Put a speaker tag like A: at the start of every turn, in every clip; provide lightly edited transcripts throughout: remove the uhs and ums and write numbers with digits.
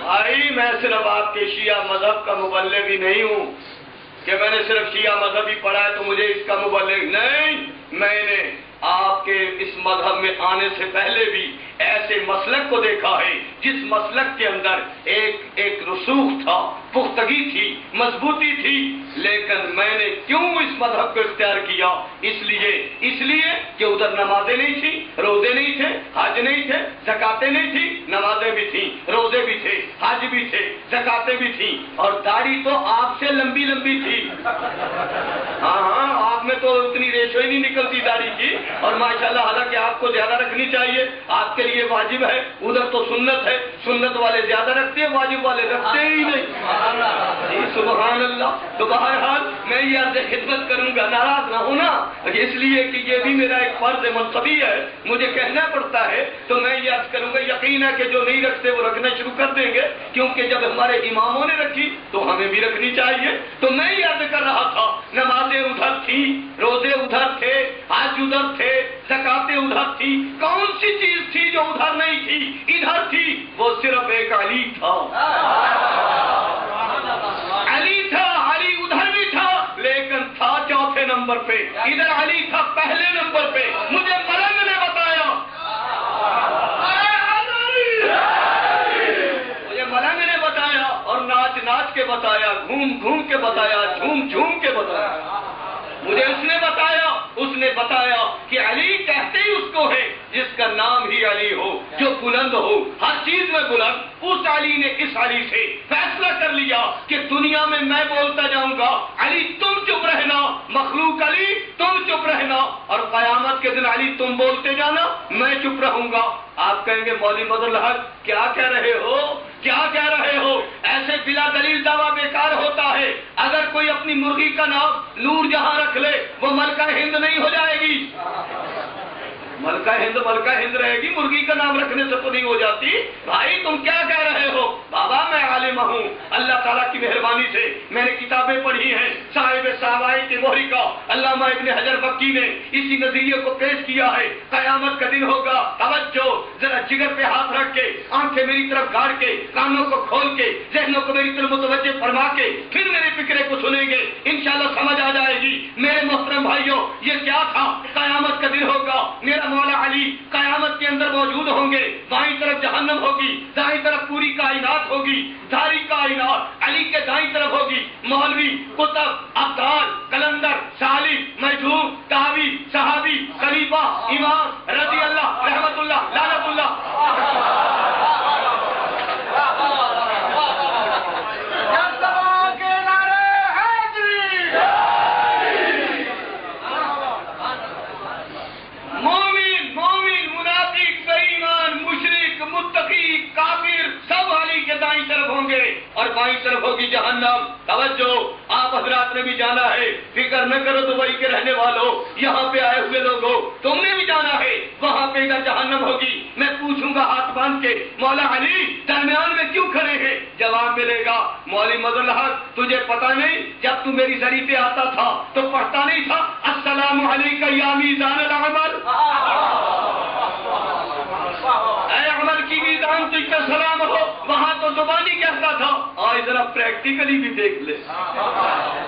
A: بھائی میں صرف آپ کے شیعہ مذہب کا مبلغ ہی نہیں ہوں کہ میں نے صرف شیعہ مذہب ہی پڑھا ہے تو مجھے اس کا مبلغ نہیں. میں نے آپ کے اس مذہب میں آنے سے پہلے بھی ایسے مسلک کو دیکھا ہے جس مسلک کے اندر ایک رسوخ تھا، پختگی تھی، مضبوطی تھی. لیکن میں نے کیوں اس مذہب کو اختیار کیا؟ اس لیے کہ ادھر نمازیں نہیں تھیں، روزے نہیں تھے، حج نہیں تھے، زکاتیں نہیں تھیں. نمازیں بھی تھیں، روزے بھی تھے، حج بھی تھے، زکاتیں بھی تھیں، اور داڑھی تو آپ سے لمبی لمبی تھی. ہاں آپ میں تو اتنی ریشو ہی نہیں نکلتی داڑھی کی. اور ماشاءاللہ حالانکہ آپ کو زیادہ رکھنی چاہیے، آپ کے لیے واجب ہے. ادھر تو سنت ہے، سنت والے زیادہ رکھتے ہیں، واجب والے رکھتے ہی نہیں. جی سبحان اللہ. تو بہرحال میں یہ عرض خدمت کروں گا، ناراض نہ ہونا، اس لیے کہ یہ بھی میرا ایک فرض منصبی ہے، مجھے کہنا پڑتا ہے. تو میں یہ عرض کروں گا، یقین ہے کہ جو نہیں رکھتے وہ رکھنا شروع کر دیں گے، کیونکہ جب ہمارے اماموں نے رکھی تو ہمیں بھی رکھنی چاہیے. تو میں یہ عرض کر رہا تھا، نمازیں ادھر تھی، روزے ادھر تھے، حج ادھر تھے، زکاتیں ادھر تھی. کون سی چیز تھی جو ادھر نہیں تھی؟ ادھر تھی. وہ صرف ایک علی تھا. علی تھا، علی ادھر بھی تھا لیکن تھا چوتھے نمبر پہ. ادھر علی تھا پہلے نمبر پہ. مجھے ملنگ نے بتایا، مجھے ملنگ نے بتایا، اور ناچ ناچ کے بتایا، گھوم گھوم کے بتایا، جھوم جھوم کے بتایا. مجھے اس نے بتایا کہ علی کہتے ہی اس کو ہے جس کا نام ہی علی ہو، جو بلند ہو، ہر چیز میں بلند. اس علی نے اس علی سے فیصلہ کر لیا کہ دنیا میں بولتا جاؤں گا، علی تم چپ رہنا، مخلوق علی تم چپ رہنا، اور قیامت کے دن علی تم بولتے جانا، میں چپ رہوں گا. آپ کہیں گے مولوی مظہر الحق کیا کہہ رہے ہو، کیا کہہ رہے ہو؟ ایسے بلا دلیل دعویٰ بیکار ہوتا ہے. اگر کوئی اپنی مرغی کا نام نور جہاں رکھ لے وہ ملکہ ہند نہیں ہو جائے گی. ملکہ ہند رہے گی، مرغی کا نام رکھنے سے تو نہیں ہو جاتی. بھائی تم کیا کہہ رہے ہو؟ بابا میں عالم ہوں، اللہ تعالیٰ کی مہربانی سے میں نے کتابیں پڑھی ہیں. صاحب صحابائی کے موری کا علامہ ابن حجر مکی نے اسی نظریے کو پیش کیا ہے. قیامت کا دن ہوگا، توجہ، ذرا جگر پہ ہاتھ رکھ کے، آنکھیں میری طرف گاڑ کے، کانوں کو کھول کے، ذہنوں کو میری طرف متوجہ فرما کے پھر میرے فکرے کو سنیں گے، انشاءاللہ سمجھ آ جائے گی. میرے محترم بھائیوں، یہ کیا تھا؟ قیامت کا دن ہوگا، میرا مولا علی قیامت کے اندر موجود ہوں گے. بائیں طرف جہنم ہوگی، دائیں طرف پوری کائنات ہوگی، ساری کائنات علی کے دائیں طرف ہوگی. مولوی، قطب، ابدال، کلندر، سالک، مجہور، تابی، صحابی، خلیفہ، امام، رضی اللہ، رحمت اللہ، لعنت اللہ. کافر سب علی کے دائیں طرف ہوں گے، اور بائیں طرف ہوگی جہنم. توجہ، آپ حضرات نے بھی جانا ہے، فکر نہ کرو دبئی کے رہنے والوں، یہاں پہ آئے ہوئے لوگوں، تم نے بھی جانا ہے. وہاں پہ ادھر جہنم ہوگی. میں پوچھوں گا ہاتھ باندھ کے، مولا علی درمیان میں کیوں کھڑے ہیں؟ جواب ملے گا، مولوی مظہر الحق تجھے پتا نہیں، جب تو میری زری پہ آتا تھا تو پڑھتا نہیں تھا السلام علیکم یا میزان العمل، اے عمل کی میزان تجھ پہ سلام ہو. وہاں تو زبانی کہتا تھا. آج ذرا پریکٹیکلی بھی دیکھ لے،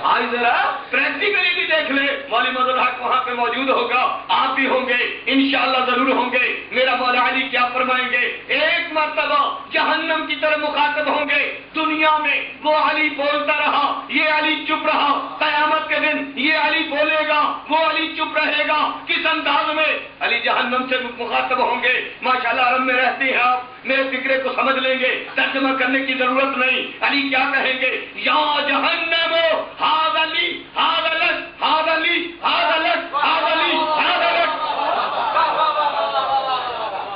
A: آج ذرا پریکٹیکلی بھی دیکھ لے. مولوی مظہر الحق وہاں پہ موجود ہوگا، آپ بھی ہوں گے، انشاءاللہ ضرور ہوں گے. میرا مولا علی کیا فرمائیں گے؟ ایک مرتبہ جہنم کی طرف مخاطب ہوں گے. دنیا میں وہ علی بولتا رہا، یہ علی چپ رہا. قیامت کے دن یہ علی بولے گا، وہ علی چپ رہے گا. کس انداز میں؟ علی جہنم سے مخاطب ہوں گے. ماشاءاللہ عرب میں رہتے ہیں آپ، میرے فکرے کو سمجھ لیں گے، ترجمہ کرنے کی ضرورت نہیں. علی کیا کہیں گے؟ یا جہنم ہاذ علی ہاذ لک ہاذ علی ہاذ لک ہاذ علی ہاذ لک.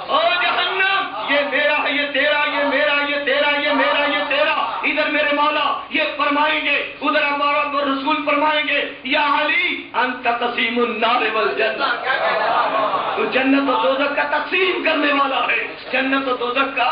A: او جہنم، یہ میرا ہے، یہ تیرا، یہ میرا، یہ تیرا، یہ میرا، یہ تیرا. ادھر میرے مولا یہ فرمائیں گے، ادھر ہمارا رسول فرمائیں گے یا علی انت تقسیم النار والجنہ، تو جنت و دوزخ کا تقسیم کرنے والا ہے، جنت و دوزخ کا